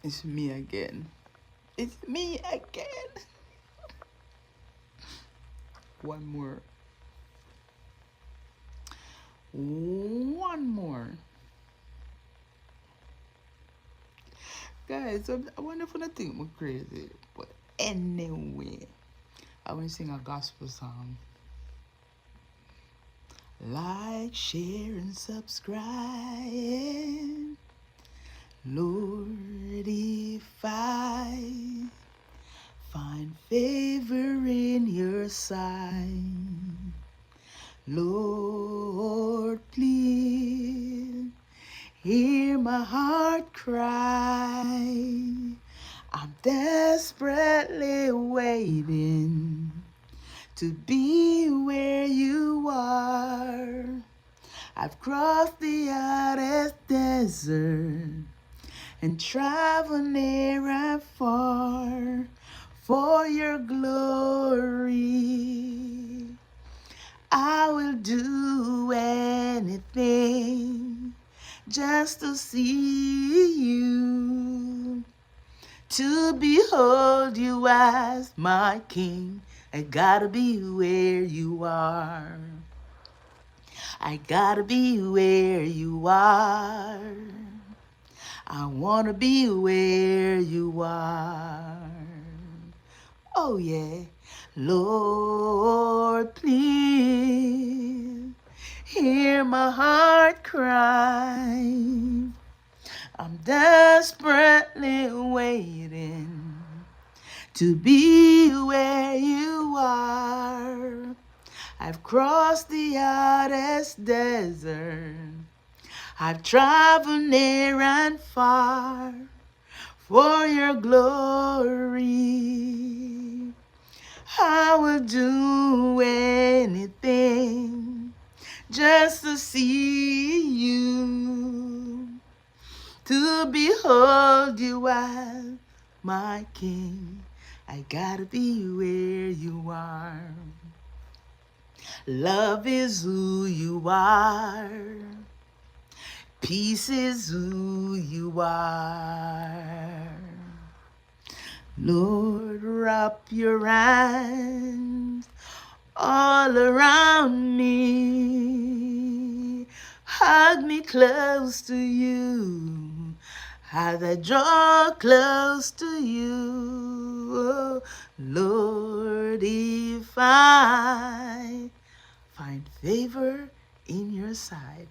It's me again. It's me again. One more. One more. Guys, I wonder if I think we're crazy. But anyway, I want to sing a gospel song. Like, share, and subscribe. Lord, if I find favor in your sight, Lord, please hear my heart cry. I'm desperately waiting to be where you are. I've crossed the hottest desert and traveled near and far for your glory. I will do anything just to see you, to behold you as my king. I gotta be where you are. I gotta be where you are. I wanna be where you are. Oh yeah. Lord, please hear my heart cry. I'm desperately waiting to be where you are. I've crossed the hottest desert. I've traveled near and far for your glory. I will do anything just to see you, to behold you as my king. I gotta be where you are. Love is who you are. Peace is who you are. Lord, wrap your arms all around me. Hug me close to you as I draw close to you. Oh, Lord, if I find favor in your sight,